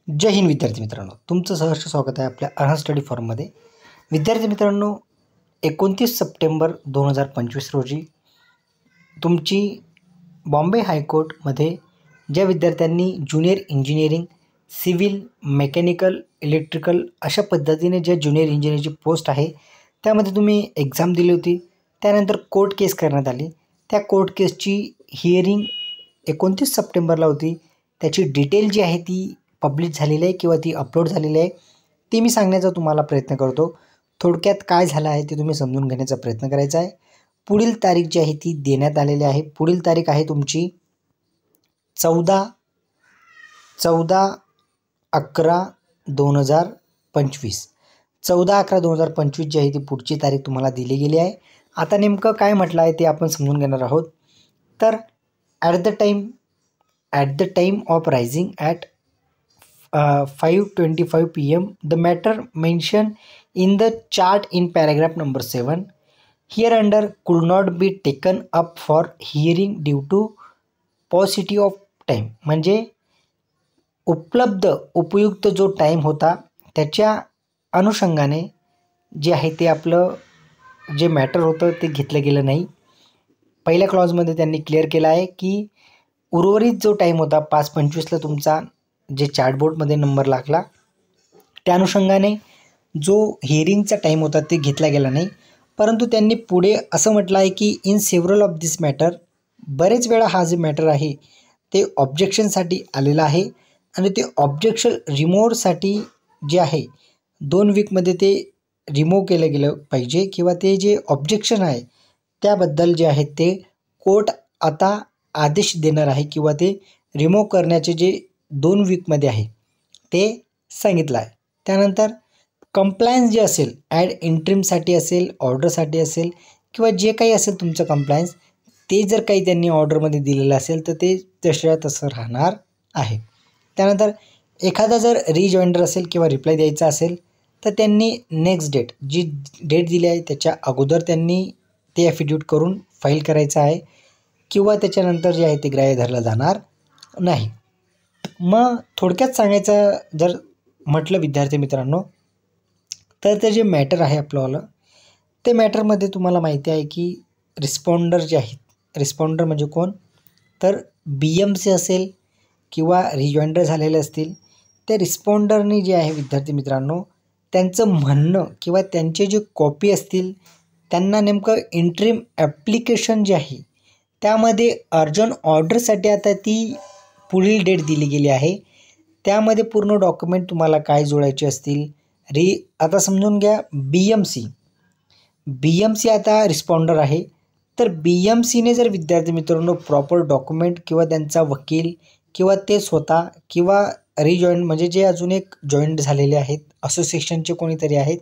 जय हिंद विद्यार्थी मित्रांनो, तुमचं सहर्ष स्वागत आहे आपल्या अर्हम स्टडी फॉर्ममध्ये. विद्यार्थी मित्रांनो, 29 सप्टेंबर 2025 रोजी तुमची बॉम्बे हायकोर्टमध्ये ज्या विद्यार्थ्यांनी junior engineering, civil, mechanical, electrical अशा पद्धतीने ज्या ज्युनियर इंजिनिअरची पोस्ट आहे त्यामध्ये तुम्ही एक्झाम दिली होती, त्यानंतर कोर्ट केस करण्यात आली. त्या कोर्ट केसची हिअरिंग 29 सप्टेंबरला होती. त्याची डिटेल जी आहे ती पब्लिश झालेली आहे किंवा ती अपलोड झालेली आहे, ती मी सांगण्याचा तुम्हाला प्रयत्न करतो. थोडक्यात काय झालं आहे ते तुम्ही समजून घेण्याचा प्रयत्न करायचा आहे. पुढील तारीख जी आहे ती देण्यात आलेली आहे. पुढील तारीख आहे तुमची 14/11/2025. 14/11/2025 जी आहे ती पुढची तारीख तुम्हाला दिली गेली आहे. आता नेमकं काय म्हटलं आहे ते आपण समजून घेणार आहोत. तर at the time of rising at 5:25 PM the matter mentioned in the chart in paragraph number 7 hereunder could not be taken up for hearing due to paucity of time. म्हणजे उपयुक्त जो टाईम होता त्याच्या अनुषंगाने जे आहे ते आपलं जे मॅटर होतं ते घेतलं गेलं नाही. पहिल्या क्लॉजमध्ये त्यांनी क्लिअर केलं आहे की उर्वरित जो टाईम होता 5:25ला तुमचा जे चार्टबोर्डमध्ये नंबर लागला त्या अनुषंगाने जो हिअरिंगचा टाईम होता ते घेतला गेला नाही. परंतु त्यांनी पुढे असं म्हटलं आहे की in several of this matter, बरेच वेळा हा जे मॅटर आहे ते ऑब्जेक्शनसाठी आलेला आहे आणि ते ऑब्जेक्शन रिमूव्हसाठी जे आहे 2 वीकमध्ये ते रिमूव्ह केलं गेलं पाहिजे किंवा ते जे ऑब्जेक्शन आहे त्याबद्दल जे आहे ते कोर्ट आता आदेश देणार आहे किंवा ते रिमूव्ह करण्याचे जे 2 वीकमध्ये आहे ते सांगितलं आहे. त्यानंतर कंप्लायन्स जे असेल ॲड इंट्रीमसाठी असेल, ऑर्डरसाठी असेल किंवा जे काही असेल तुमचं कंप्लायन्स, ते जर काही त्यांनी ऑर्डरमध्ये दिलेलं असेल तर ते तशा तसं राहणार आहे. त्यानंतर एखादा जर रिजॉइंडर असेल किंवा रिप्लाय द्यायचा असेल तर त्यांनी नेक्स्ट डेट जी डेट दिली आहे त्याच्या अगोदर त्यांनी ते ॲफिडेविट करून फाईल करायचं आहे किंवा त्याच्यानंतर जे आहे ते ग्राह्य धरलं जाणार नाही. मग थोडक्यात सांगायचं जर म्हटलं विद्यार्थी मित्रांनो, तर ते जे मॅटर आहे आपलंवालं ते मॅटरमध्ये तुम्हाला माहिती आहे की रिस्पॉन्डर जे आहेत, रिस्पॉन्डर म्हणजे कोण, तर BMC असेल किंवा रिजॉइंडर झालेले असतील, त्या रिस्पॉन्डरनी जे आहे विद्यार्थी मित्रांनो त्यांचं म्हणणं किंवा त्यांचे जे कॉपी असतील त्यांना नेमकं इंट्रीम ॲप्लिकेशन जे आहे त्यामध्ये अर्जंट ऑर्डरसाठी आता ती पुढील डेट दिली गेली आहे. त्यामध्ये पूर्ण डॉक्युमेंट तुम्हाला काय जोडायचे असतील. आता समजून घ्या BMC आता रिस्पॉन्डर आहे. तर BMCने जर विद्यार्थी मित्रांनो प्रॉपर डॉक्युमेंट किंवा त्यांचा वकील किंवा ते स्वतः किंवा रिजॉईंट म्हणजे जे अजून एक जॉईंट झालेले आहेत असोसिएशनचे कोणीतरी आहेत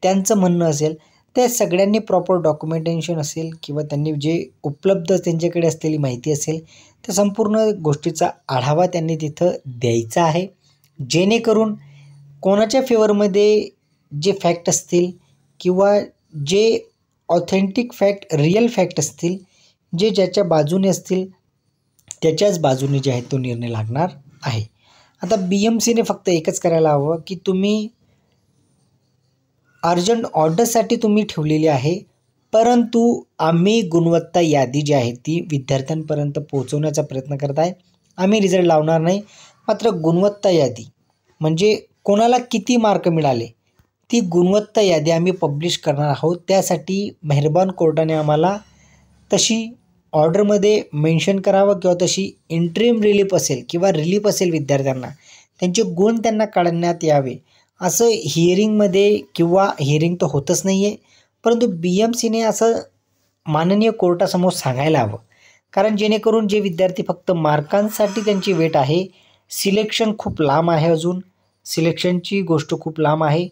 त्यांचं म्हणणं असेल, त्या सगळ्यांनी प्रॉपर डॉक्युमेंटेशन असेल किंवा त्यांनी जे उपलब्ध त्यांच्याकडे असलेली माहिती असेल त्या संपूर्ण गोष्टीचा आढावा त्यांनी तिथं द्यायचा आहे, जेणेकरून कोणाच्या फेवरमध्ये जे फॅक्ट असतील किंवा जे ऑथेंटिक फॅक्ट, रिअल फॅक्ट असतील, जे ज्याच्या बाजूने असतील त्याच्याच बाजूने जे आहे तो निर्णय लागणार आहे. आता BMCने फक्त एकच करायला हवं की तुम्ही अर्जंट ऑर्डरसाठी तुम्ही ठेवलेली आहे, परंतु आम्ही गुणवत्ता यादी जी आहे ती विद्यार्थ्यांपर्यंत पोहोचवण्याचा प्रयत्न करत आहे. आम्ही रिझल्ट लावणार नाही, मात्र गुणवत्ता यादी म्हणजे कोणाला किती मार्क मिळाले ती गुणवत्ता यादी आम्ही पब्लिश करणार आहोत. त्यासाठी मेहरबान कोर्टाने आम्हाला तशी ऑर्डरमध्ये मेन्शन करावं किंवा तशी इंट्रीम रिलीफ असेल किंवा रिलीफ असेल विद्यार्थ्यांना त्यांचे गुण त्यांना काढण्यात यावे असं हिअरिंगमध्ये किंवा हिअरिंग तर होतच नाही आहे, परंतु BMCने असं माननीय कोर्टासमोर सांगायला हवं. कारण जेणेकरून जे विद्यार्थी फक्त मार्कांसाठी त्यांची वेट आहे, सिलेक्शन खूप लांब आहे, अजून सिलेक्शनची गोष्ट खूप लांब आहे,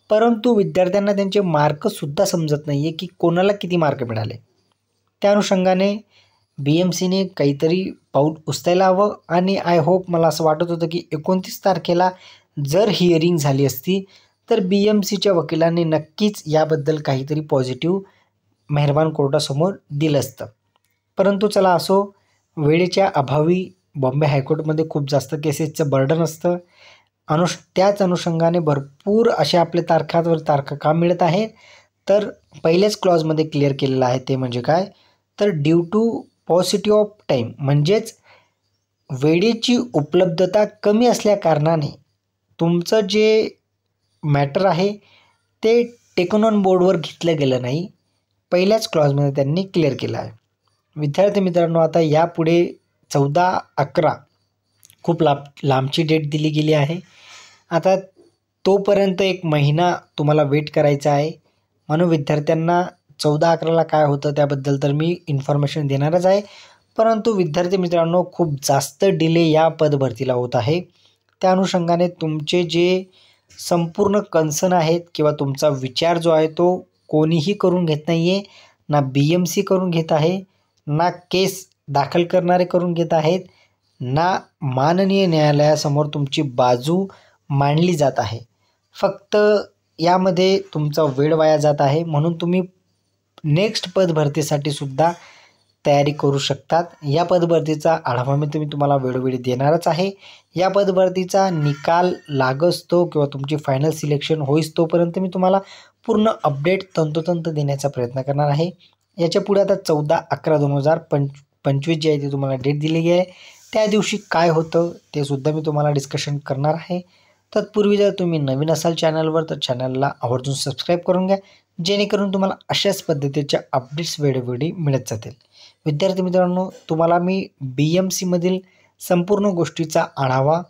परंतु विद्यार्थ्यांना त्यांचे मार्कसुद्धा समजत नाही आहे की कोणाला किती मार्क मिळाले. त्या अनुषंगाने BMCने काहीतरी पाऊल उचलायला हवं. आणि आय होप, मला असं वाटत होतं की 29 तारखेला जर हिअरिंग झाली असती तर BMCच्या वकिलांनी नक्कीच याबद्दल काहीतरी पॉझिटिव्ह मेहरबान कोर्टासमोर दिलं असतं. परंतु चला असो, वेळेच्या अभावी बॉम्बे हायकोर्टमध्ये खूप जास्त केसेसचं बर्डन असतं त्याच अनुषंगाने भरपूर असे आपले तारखावर तारखा का मिळत आहेत, तर पहिल्याच क्लॉजमध्ये क्लिअर केलेलं आहे. ते म्हणजे काय, तर due to paucity of time, म्हणजेच वेळेची उपलब्धता कमी असल्या कारणाने तुमचं जे मॅटर आहे ते टेकन ऑन बोर्डवर घेतलं गेलं नाही. पहिल्याच क्लॉजमध्ये त्यांनी क्लिअर केलं आहे. विद्यार्थी मित्रांनो, आता यापुढे 14/11 खूप लांबची डेट दिली गेली आहे. आता तोपर्यंत एक महिना तुम्हाला वेट करायचा आहे. म्हणून विद्यार्थ्यांना 14/11ला काय होतं त्याबद्दल तर मी इन्फॉर्मेशन देणारच आहे. परंतु विद्यार्थी मित्रांनो, खूप जास्त डिले या पदभरतीला होत आहे. त्या अनुषंगाने तुमचे जे संपूर्ण कन्सर्न आहेत किंवा तुमचा विचार जो आहे तो कोणीही करून घेत नाही आहे. ना BMC करून घेत आहे, ना केस दाखल करणारे करून घेत आहेत, ना माननीय न्यायालयासमोर तुमची बाजू मांडली जात आहे. फक्त यामध्ये तुमचा वेळ वाया जात आहे. म्हणून तुम्ही नेक्स्ट पदभरतीसाठी सुद्धा तयारी करू शकतात. या पदभरतीचा आढावा मी तुम्हाला वेळोवेळी देणारच आहे. या पदभरतीचा निकाल लागसतो किंवा तुमची फायनल सिलेक्शन होईस तोपर्यंत मी तुम्हाला पूर्ण अपडेट तंतोतंत देण्याचा प्रयत्न करणार आहे. याच्या पुढे आता 14/11/2025 जी आहे ती तुम्हाला डेट दिली आहे. त्या दिवशी काय होतं ते सुद्धा मी तुम्हाला डिस्कशन करणार आहे. तत्पूर्वी जर तुम्ही नवीन असाल चॅनलवर तर चॅनलला आवर्जून सबस्क्राईब करून घ्या, जेणेकरून तुम्हाला अशाच पद्धतीच्या अपडेट्स वेळोवेळी मिळत जातील. विद्यार्थी मित्रांनो, तुम्हाला मी BMCमधील संपूर्ण गोष्टीचा आढावा,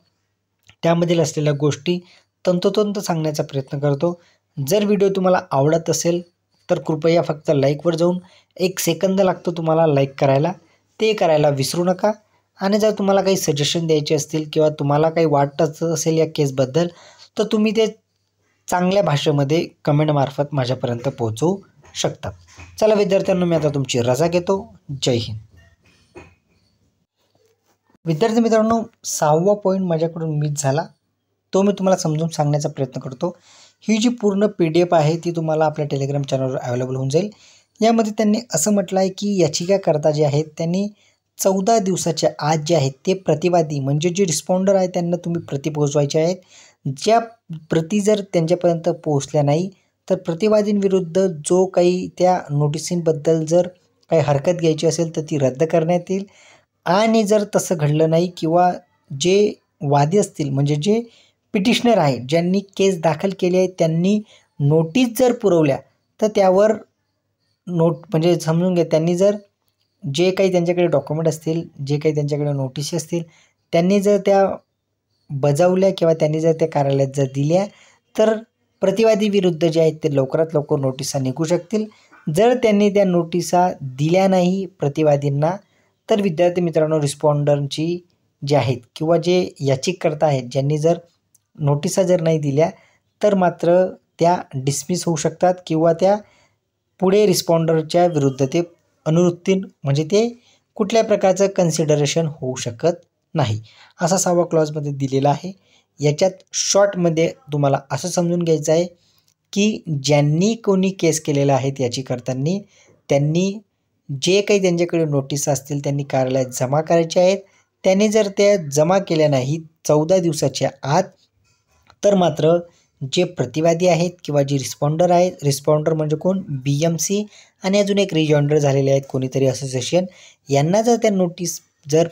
त्यामधील असलेल्या गोष्टी तंतोतंत सांगण्याचा प्रयत्न करतो. जर व्हिडिओ तुम्हाला आवडत असेल तर कृपया फक्त लाईकवर जाऊन 1 सेकंद लागतो तुम्हाला लाईक करायला, ते करायला विसरू नका. आणि जर तुम्हाला काही सजेशन द्यायचे असतील किंवा तुम्हाला काही वाटत असेल या केसबद्दल तर तुम्ही ते चांगल्या भाषेमध्ये कमेंटमार्फत माझ्यापर्यंत पोहोचवू शकतात. चला विद्यार्थ्यांनो, मी आता तुमची रजा घेतो. जय हिंद. विद्यार्थी मित्रांनो, 6वा पॉईंट माझ्याकडून मिस झाला, तो मी तुम्हाला समजून सांगण्याचा प्रयत्न करतो. ही जी पूर्ण PDF आहे ती तुम्हाला आपल्या टेलिग्राम चॅनलवर अवेलेबल होऊन जाईल. यामध्ये त्यांनी असं म्हटलं आहे की याचिकाकर्ता जे आहेत त्यांनी 14 दिवसाच्या आत जे आहेत ते प्रतिवादी म्हणजे जे रिस्पॉन्डर आहे त्यांना तुम्ही प्रति पोहोचवायचे आहेत. ज्या प्रति जर त्यांच्यापर्यंत पोहोचल्या नाही तर प्रतिवादींविरुद्ध जो काही त्या नोटिसींबद्दल जर काही हरकत घ्यायची असेल तर ती रद्द करण्यात येईल. आणि जर तसं घडलं नाही किंवा जे वादी असतील म्हणजे जे पिटिशनर आहे ज्यांनी केस दाखल केली आहे त्यांनी नोटीस जर पुरवल्या तर त्यावर म्हणजे समजून घ्या, त्यांनी जर जे काही त्यांच्याकडे डॉक्युमेंट असतील, जे काही त्यांच्याकडे नोटीस असतील, त्यांनी जर त्या बजावल्या किंवा त्यांनी जर त्या कार्यालयात जर दिल्या तर प्रतिवादी विरुद्ध जे आहेत ते लवकरात लवकर नोटिसा निघू शकतील. जर त्यांनी त्या नोटिसा दिल्या नाही प्रतिवादींना तर विद्यार्थी मित्रांनो, रिस्पॉन्डरची जे आहेत किंवा जे याचिकाकर्ता आहेत ज्यांनी जर नोटिसा जर नाही दिल्या तर मात्र त्या डिसमिस होऊ शकतात किंवा त्या पुढे रिस्पॉन्डरच्या विरुद्ध ते अनुवृत्ती म्हणजे ते कुठल्या प्रकारचं कन्सिडरेशन होऊ शकत नाही, असा 6वा क्लॉजमध्ये दिलेला आहे. याच्यात शॉर्टमध्ये तुम्हाला असं समजून घ्यायचं आहे की ज्यांनी कोणी केस केलेला आहे याचिकाकर्त्यांनी त्यांनी जे काही त्यांच्याकडे नोटीस असतील त्यांनी कार्यालयात जमा करायचे आहेत. त्यांनी जर त्या जमा केल्या नाहीत 14 दिवसाच्या आत तर मात्र जे प्रतिवादी आहेत किंवा जे रिस्पॉन्डर आहेत, रिस्पॉन्डर म्हणजे कोण, BMC आणि अजून एक रिजॉइंडर झालेले आहेत कोणीतरी असोसिएशन, यांना जर त्या नोटीस जर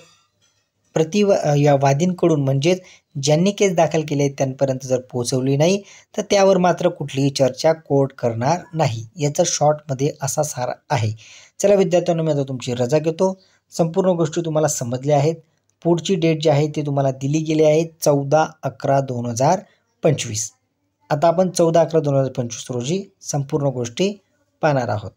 या वादींकडून म्हणजेच ज्यांनी केस दाखल केले आहेत त्यांपर्यंत जर पोहोचवली नाही तर त्यावर मात्र कुठलीही चर्चा कोर्ट करणार नाही. याचा शॉर्टमध्ये असा सार आहे. चला विद्यार्थ्यांनो, मी आता तुमची रजा घेतो. संपूर्ण गोष्टी तुम्हाला समजल्या आहेत. पुढची डेट जी आहे ती तुम्हाला दिली गेली आहे 14/11/2025. आता आपण 14/11/2025 रोजी संपूर्ण गोष्टी पाहणार आहोत.